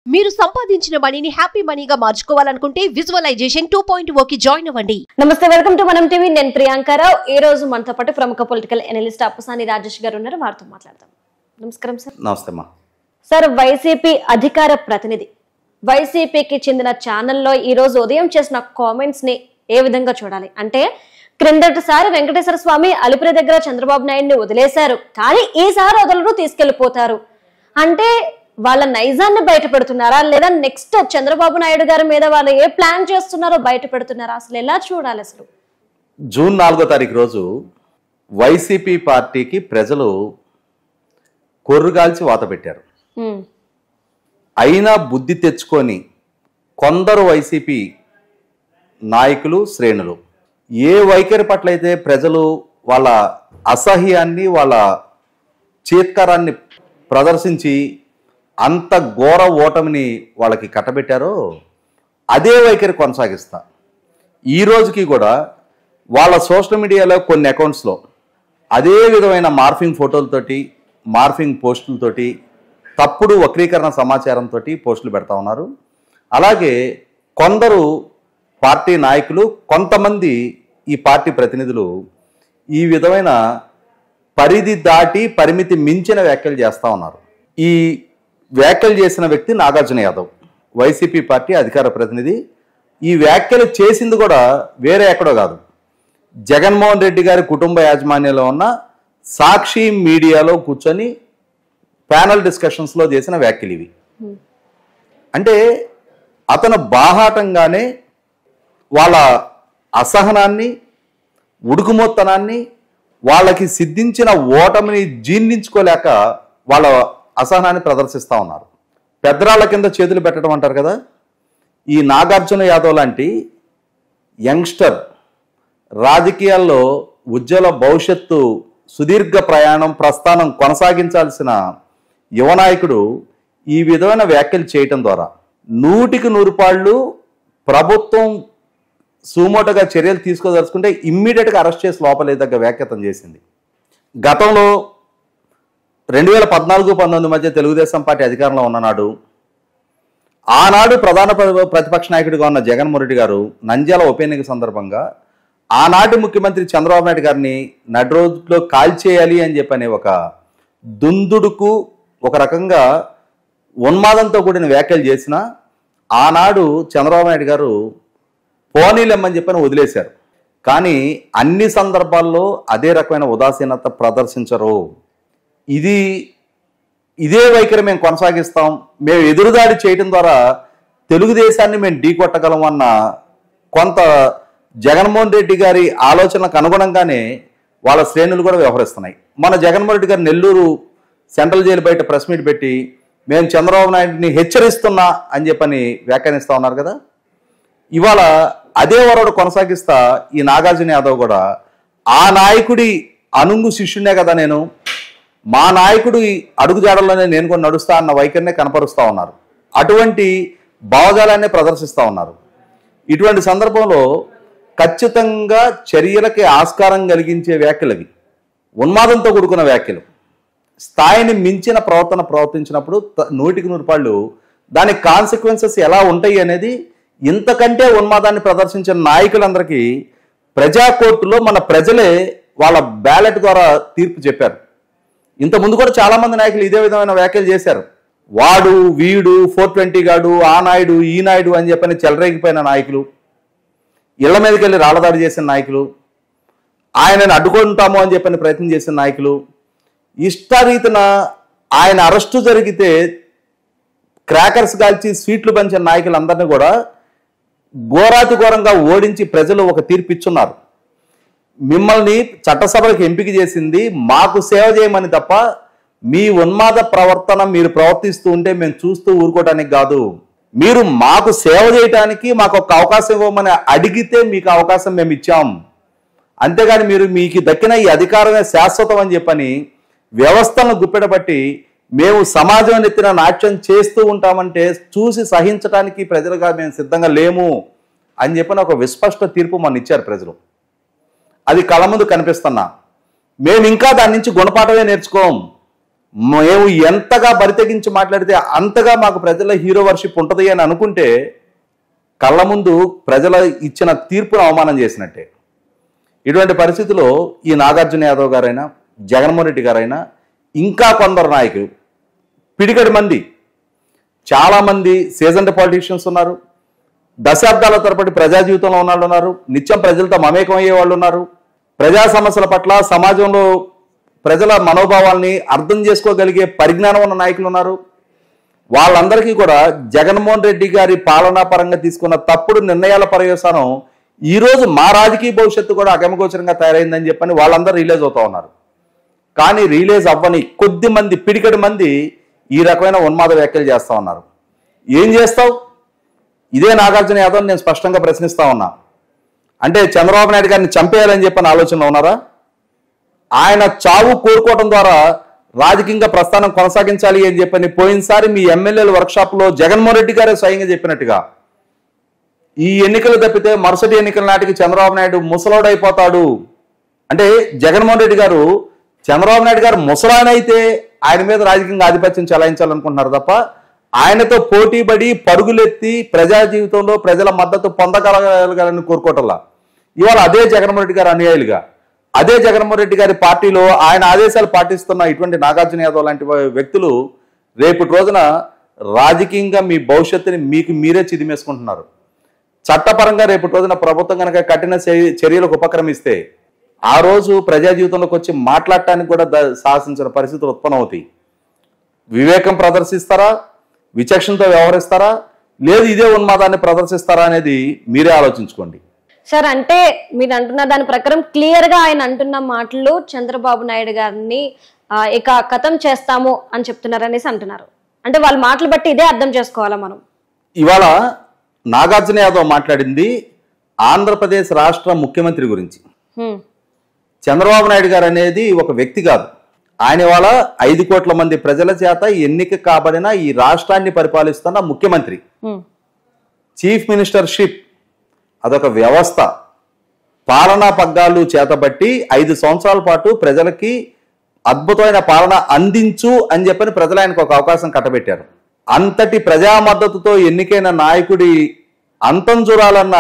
మీరు సంపాదించిన మనీని హ్యాపీ మనీగా మార్చుకోవాలనుకుంటే విజువలైజేషన్ 2.0 కి జాయిన్ అవ్వండి. నమస్తే, వెల్కమ్ టు మనం టీవీ. నేను ప్రియాంకారావు. ఈ రోజు మనతో పాటు ప్రముఖ పొలిటికల్ ఎనలిస్ట్ అప్పసాని రాజేష్ గారు ఉన్నారు. వారితో మాట్లాడదాం. నమస్కారం సార్. నమస్తే అమ్మా. సార్, వైసీపీ అధికార ప్రతినిధి వైసీపీకి చెందిన ఛానల్లో ఈ రోజు ఉదయం చేసిన కామెంట్స్ ని ఏ విధంగా చూడాలి అంటే, క్రిందటిసారి వెంకటేశ్వర స్వామి అలిపిరి దగ్గర చంద్రబాబు నాయుడిని వదిలేశారు, కానీ ఈసారి వదలరు, తీసుకెళ్లిపోతారు అంటే వాళ్ళ నైజాన్ని బయట పెడుతున్నారా, లేదా నెక్స్ట్ చంద్రబాబు నాయుడు గారి మీద వాళ్ళు ఏ ప్లాన్ చేస్తున్నారో బయట పెడుతున్నారా? అసలు ఎలా చూడాలి? అసలు జూన్ 4వ తారీఖు రోజు వైసీపీ పార్టీకి ప్రజలు కొర్రుగాల్చి వాత పెట్టారు. అయినా బుద్ధి తెచ్చుకొని కొందరు వైసీపీ నాయకులు, శ్రేణులు ఏ వైఖరి పట్ల అయితే ప్రజలు వాళ్ళ అసహ్యాన్ని, వాళ్ళ చీత్కారాన్ని ప్రదర్శించి అంత ఘోర ఓటమిని వాళ్ళకి కట్టబెట్టారో అదే వైఖరి కొనసాగిస్తా. ఈ రోజుకి కూడా వాళ్ళ సోషల్ మీడియాలో కొన్ని అకౌంట్స్లో అదే విధమైన మార్ఫింగ్ ఫోటోలతోటి, మార్ఫింగ్ పోస్టులతోటి, తప్పుడు వక్రీకరణ సమాచారంతో పోస్టులు పెడతా ఉన్నారు. అలాగే కొందరు పార్టీ నాయకులు, కొంతమంది ఈ పార్టీ ప్రతినిధులు ఈ విధమైన పరిధి దాటి పరిమితి మించిన వ్యాఖ్యలు చేస్తూ ఉన్నారు. ఈ వ్యాఖ్యలు చేసిన వ్యక్తి నాగార్జున యాదవ్, వైసీపీ పార్టీ అధికార ప్రతినిధి. ఈ వ్యాఖ్యలు చేసింది కూడా వేరే ఎక్కడో కాదు, జగన్మోహన్ రెడ్డి గారి కుటుంబ యాజమాన్యంలో ఉన్న సాక్షి మీడియాలో కూర్చొని ప్యానల్ డిస్కషన్స్లో చేసిన వ్యాఖ్యలు ఇవి. అంటే అతను బాహాటంగానే వాళ్ళ అసహనాన్ని, ఉడుకుమోత్తనాన్ని, వాళ్ళకి సిద్ధించిన ఓటమిని జీర్ణించుకోలేక వాళ్ళ అసహనాన్ని ప్రదర్శిస్తూ ఉన్నారు. పెద్దరాళ్ళ కింద చేతులు పెట్టడం అంటారు కదా. ఈ నాగార్జున యాదవ్ లాంటి యంగ్స్టర్, రాజకీయాల్లో ఉజ్వల భవిష్యత్తు, సుదీర్ఘ ప్రస్థానం కొనసాగించాల్సిన యువనాయకుడు ఈ విధమైన వ్యాఖ్యలు చేయటం ద్వారా 100కి 100 పాళ్ళు ప్రభుత్వం సుమోటోగా చర్యలు తీసుకోదలుచుకుంటే ఇమ్మీడియట్గా అరెస్ట్ చేసి లోపలేదగ్గ వ్యాఖ్యాతం చేసింది. గతంలో 2014-19 మధ్య తెలుగుదేశం పార్టీ అధికారంలో ఉన్ననాడు, ఆనాడు ప్రధాన ప్రతిపక్ష నాయకుడిగా ఉన్న జగన్మోహన్ రెడ్డి గారు నంద్యాల ఉప ఎన్నిక సందర్భంగా ఆనాటి ముఖ్యమంత్రి చంద్రబాబు నాయుడు గారిని నడి రోజులో కాల్చేయాలి అని చెప్పని ఒక దుందుడుకు, ఒక రకంగా ఉన్మాదంతో కూడిన వ్యాఖ్యలు చేసిన ఆనాడు చంద్రబాబు నాయుడు గారు పోనీలెమ్మని చెప్పని వదిలేశారు. కానీ అన్ని సందర్భాల్లో అదే రకమైన ఉదాసీనత ప్రదర్శించరు. ఇదే వైఖరి మేము కొనసాగిస్తాం, మేము ఎదురుదాడి చేయడం ద్వారా తెలుగుదేశాన్ని మేము ఢీకొట్టగలం అన్న కొంత జగన్మోహన్ రెడ్డి గారి ఆలోచనలకు అనుగుణంగానే వాళ్ళ శ్రేణులు కూడా వ్యవహరిస్తున్నాయి. మన జగన్మోహన్ రెడ్డి గారు నెల్లూరు సెంట్రల్ జైలు బయట ప్రెస్ మీట్ పెట్టి మేము చంద్రబాబు నాయుడిని హెచ్చరిస్తున్నా అని చెప్పని వ్యాఖ్యానిస్తూ ఉన్నారు కదా. ఇవాళ అదే వరవడు కొనసాగిస్తా ఈ నాగార్జున యాదవ్ కూడా ఆ నాయకుడి అనుంగు శిష్యునే కదా నేను, మా నాయకుడి అడుగుజాడల్లోనే నేను కూడా నడుస్తా అన్న వైఖరినే కనపరుస్తూ ఉన్నారు. అటువంటి భావజాలాన్ని ప్రదర్శిస్తూ ఉన్నారు. ఇటువంటి సందర్భంలో ఖచ్చితంగా చర్యలకి ఆస్కారం కలిగించే వ్యాఖ్యలు అవి, ఉన్మాదంతో కూడుకున్న వ్యాఖ్యలు. స్థాయిని మించిన ప్రవర్తించినప్పుడు 100కి 100 పాళ్ళు దాని కాన్సిక్వెన్సెస్ ఎలా ఉంటాయి అనేది ఇంతకంటే ఉన్మాదాన్ని ప్రదర్శించిన నాయకులందరికీ ప్రజా కోర్టులో మన ప్రజలే వాళ్ళ బ్యాలెట్ ద్వారా తీర్పు చెప్పారు. ఇంతకుముందు కూడా చాలామంది నాయకులు ఇదే విధమైన వ్యాఖ్యలు చేశారు. వాడు, వీడు, 420 గాడు, ఆ నాయుడు, ఈ నాయుడు అని చెప్పని చెలరేగిపోయిన నాయకులు, ఇళ్ల మీదకి వెళ్ళి రాళ్లదాడి చేసిన నాయకులు, ఆయనను అడ్డుకుంటాము అని చెప్పని ప్రయత్నం చేసిన నాయకులు, ఇష్టారీతిన ఆయన అరెస్టు జరిగితే క్రాకర్స్ కాల్చి స్వీట్లు పంచిన నాయకులందరినీ కూడా ఘోరాతి ఘోరంగా ఓడించి ప్రజలు ఒక తీర్పు ఇచ్చున్నారు. మిమ్మల్ని చట్టసభలకు ఎంపిక చేసింది మాకు సేవ చేయమని తప్ప మీ ఉన్మాద ప్రవర్తన మీరు ప్రవర్తిస్తూ ఉంటే మేము చూస్తూ ఊరుకోవటానికి కాదు. మీరు మాకు సేవ చేయటానికి మాకు ఒక అవకాశం ఇవ్వమని అడిగితే మీకు అవకాశం మేము ఇచ్చాం. అంతేగాని మీరు మీకు దక్కిన ఈ అధికారమే శాశ్వతం అని చెప్పని వ్యవస్థలను గుప్పెడబట్టి మేము సమాజం ఎత్తిన నాట్యం చేస్తూ ఉంటామంటే చూసి సహించడానికి ప్రజలుగా మేము సిద్ధంగా లేము అని చెప్పని ఒక విస్పష్ట తీర్పు మన ఇచ్చారు ప్రజలు. అది కళ్ళ ముందు కనిపిస్తున్నా. మేము ఇంకా దాని నుంచి గుణపాఠమే నేర్చుకోం. మేము ఎంతగా బరితెగించి మాట్లాడితే అంతగా మాకు ప్రజల హీరో వర్షిప్ ఉంటుంది అని అనుకుంటే కళ్ళ ముందు ప్రజల ఇచ్చిన తీర్పును అవమానం చేసినట్టే. ఇటువంటి పరిస్థితిలో ఈ నాగార్జున యాదవ్ గారైనా జగన్మోహన్ రెడ్డి గారైనా ఇంకా కొందరు నాయకులు పిడికడి మంది, చాలామంది సీజన్డ్ పాలిటీషియన్స్ ఉన్నారు, దశాబ్దాల తరబడి ప్రజా జీవితంలో ఉన్న వాళ్ళు ఉన్నారు, నిత్యం ప్రజలతో మమేకం అయ్యే వాళ్ళు ఉన్నారు, ప్రజా సమస్యల పట్ల సమాజంలో ప్రజల మనోభావాల్ని అర్థం చేసుకోగలిగే పరిజ్ఞానం ఉన్న నాయకులు ఉన్నారు. వాళ్ళందరికీ కూడా జగన్మోహన్ రెడ్డి గారి పాలనా పరంగా తీసుకున్న తప్పుడు నిర్ణయాల పర్యవసానం ఈరోజు మా రాజకీయ భవిష్యత్తు కూడా అగమగోచరంగా తయారైందని చెప్పని వాళ్ళందరూ రిలీజ్ అవుతా ఉన్నారు. కానీ రిలీజ్ అవ్వని కొద్ది మంది, పిడికడి మంది ఈ రకమైన ఉన్మాద వ్యాఖ్యలు చేస్తూ ఉన్నారు. ఏం చేస్తావు? ఇదే నాగార్జున యాదవ్ నేను స్పష్టంగా ప్రశ్నిస్తా ఉన్నా. అంటే చంద్రబాబు నాయుడు గారిని చంపేయాలని చెప్పని ఆలోచనలో ఉన్నారా? ఆయన చావు కోరుకోవడం ద్వారా రాజకీయంగా ప్రస్థానం కొనసాగించాలి అని చెప్పని పోయినసారి మీ ఎమ్మెల్యేల వర్క్షాప్లో జగన్మోహన్ రెడ్డి గారే స్వయంగా చెప్పినట్టుగా ఈ ఎన్నికలు తప్పితే మరుసటి ఎన్నికల నాటికి చంద్రబాబు నాయుడు ముసలోడైపోతాడు. అంటే జగన్మోహన్ రెడ్డి గారు చంద్రబాబు నాయుడు గారు ముసలాయనైతే ఆయన మీద రాజకీయంగా ఆధిపత్యం చెలాయించాలనుకుంటున్నారు తప్ప ఆయనతో పోటీపడి పరుగులెత్తి ప్రజా జీవితంలో ప్రజల మద్దతు పొందగలగాలని కోరుకోవటంలా. ఇవాళ అదే జగన్మోహన్ రెడ్డి గారు అనుయాయులుగా, అదే జగన్మోహన్ రెడ్డి గారి పార్టీలో ఆయన ఆదేశాలు పాటిస్తున్న ఇటువంటి నాగార్జున యాదవ్ లాంటి వ్యక్తులు రేపటి రోజున రాజకీయంగా మీ భవిష్యత్తుని మీకు మీరే చిదిమేసుకుంటున్నారు. చట్టపరంగా రేపటి రోజున ప్రభుత్వం కనుక కఠిన చర్యలకు ఉపక్రమిస్తే ఆ రోజు ప్రజా జీవితంలోకి వచ్చి మాట్లాడటానికి కూడా సాహసించిన పరిస్థితులు ఉత్పన్నమవుతాయి. వివేకం ప్రదర్శిస్తారా, విచక్షణతో వ్యవహరిస్తారా, లేదు ఇదే ఉన్మాదాన్ని ప్రదర్శిస్తారా అనేది మీరే ఆలోచించుకోండి. సార్, అంటే మీరు అంటున్న దాని ప్రకారం క్లియర్ గా ఆయన అంటున్న మాటలు చంద్రబాబు నాయుడు గారిని ఇక ఖతం చేస్తాము అని చెప్తున్నారనేసి అంటున్నారు. అంటే వాళ్ళ మాటలు బట్టి ఇదే అర్థం చేసుకోవాలా మనం? ఇవాళ నాగార్జున యాదవ్ మాట్లాడింది ఆంధ్రప్రదేశ్ రాష్ట్ర ముఖ్యమంత్రి గురించి. చంద్రబాబు నాయుడు గారు అనేది ఒక వ్యక్తి కాదు. ఆయన ఇవాళ 5 కోట్ల మంది ప్రజల చేత ఎన్నిక కాబడిన ఈ రాష్ట్రాన్ని పరిపాలిస్తున్న ముఖ్యమంత్రి. చీఫ్ మినిస్టర్షిప్ అదొక వ్యవస్థ. పాలనా పగ్గాలు చేతబట్టి 5 సంవత్సరాల పాటు ప్రజలకి అద్భుతమైన పాలన అందించు అని చెప్పని ప్రజలు ఆయనకు ఒక అవకాశం కట్టబెట్టారు. అంతటి ప్రజా మద్దతుతో ఎన్నికైన నాయకుడి అంతం చూడాలన్న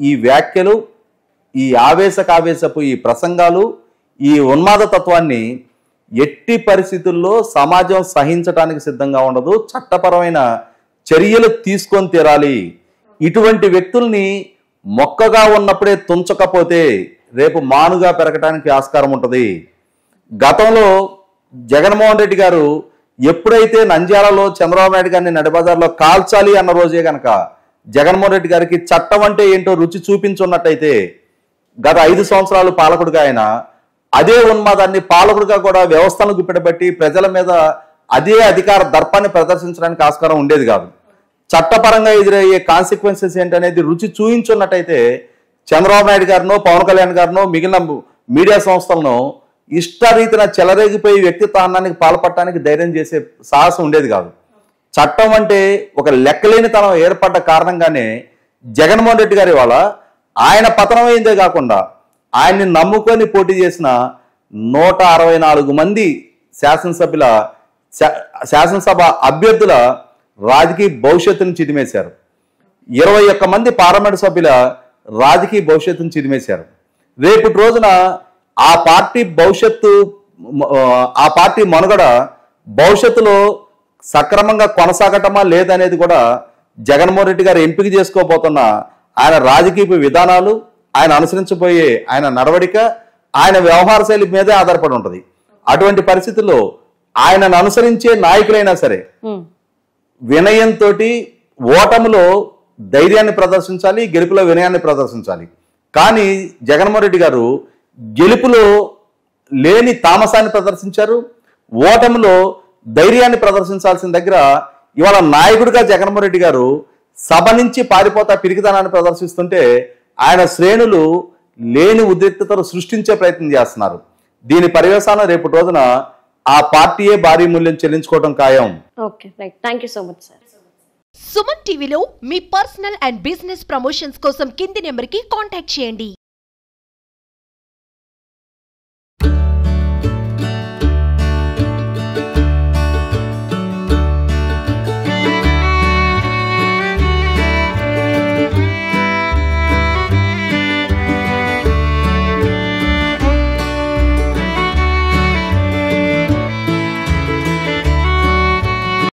ఈ వ్యాఖ్యలు, ఈ ఆవేశపు ఈ ప్రసంగాలు, ఈ ఉన్మాద తత్వాన్ని ఎట్టి పరిస్థితుల్లో సమాజం సహించడానికి సిద్ధంగా ఉండదు. చట్టపరమైన చర్యలు తీసుకొని తీరాలి. ఇటువంటి వ్యక్తుల్ని మొక్కగా ఉన్నప్పుడే తుంచకపోతే రేపు మానుగా పెరగడానికి ఆస్కారం ఉంటుంది. గతంలో జగన్మోహన్ రెడ్డి గారు ఎప్పుడైతే నంద్యాలలో చంద్రబాబు నాయుడు గారిని నడిబజార్లో కాల్చాలి అన్న రోజే కనుక జగన్మోహన్ రెడ్డి గారికి చట్టం అంటే ఏంటో రుచి చూపించున్నట్టయితే గత 5 సంవత్సరాలు పాలకుడిగా ఆయన అదే ఉన్మాదాన్ని పాలకుడిగా కూడా వ్యవస్థను గుప్పెడబట్టి ప్రజల మీద అదే అధికార దర్పాన్ని ప్రదర్శించడానికి ఆస్కారం ఉండేది కాదు. చట్టపరంగా ఎదురయ్యే కాన్సిక్వెన్సెస్ ఏంటనేది రుచి చూయించున్నట్టయితే చంద్రబాబు నాయుడు గారినో పవన్ కళ్యాణ్ గారినో మిగిలిన మీడియా సంస్థలను ఇష్టరీతిన చెలరేగిపోయి వ్యక్తిత్వానికి పాల్పడటానికి ధైర్యం చేసే సాహసం ఉండేది కాదు. చట్టం అంటే ఒక లెక్కలేనితనం ఏర్పడ్డ కారణంగానే జగన్మోహన్ రెడ్డి గారి వాళ్ళ ఆయన పతనమైందే కాకుండా ఆయన్ని నమ్ముకొని పోటీ చేసిన 164 మంది శాసనసభ అభ్యర్థుల రాజకీయ భవిష్యత్తును చిదిమేశారు. 21 మంది పార్లమెంట్ సభ్యుల రాజకీయ భవిష్యత్తును చిదిమేశారు. రేపటి రోజున ఆ పార్టీ మనుగడ భవిష్యత్తులో సక్రమంగా కొనసాగటమా లేదనేది కూడా జగన్మోహన్ రెడ్డి గారు ఎంపిక చేసుకోబోతున్న ఆయన రాజకీయ విధానాలు, ఆయన అనుసరించబోయే ఆయన నడవడిక, ఆయన వ్యవహార శైలి మీదే ఆధారపడి ఉంటుంది. అటువంటి పరిస్థితుల్లో ఆయనను అనుసరించే నాయకులైనా సరే వినయంతో ఓటములో ధైర్యాన్ని ప్రదర్శించాలి, గెలుపులో వినయాన్ని ప్రదర్శించాలి. కానీ జగన్మోహన్ రెడ్డి గారు గెలుపులో లేని తామసాన్ని ప్రదర్శించారు, ఓటమిలో ధైర్యాన్ని ప్రదర్శించాల్సిన దగ్గర ఇవాళ నాయకుడిగా జగన్మోహన్ రెడ్డి గారు సభ నుంచి పారిపోతా పిరికితనాన్ని ప్రదర్శిస్తుంటే ఆయన శ్రేణులు లేని ఉద్రిక్తతలు సృష్టించే ప్రయత్నం చేస్తున్నారు. దీని పర్యవసానం రేపు రోజున ఆ పార్టీయే భారీ మూల్యం చెల్లించుకోవడం ఖాయం. Okay, right. Thank you so much sir. Suman టీవీలో మీ పర్సనల్ అండ్ బిజినెస్ ప్రమోషన్స్ కోసం కింది నెంబర్కి కాంటాక్ట్ చేయండి.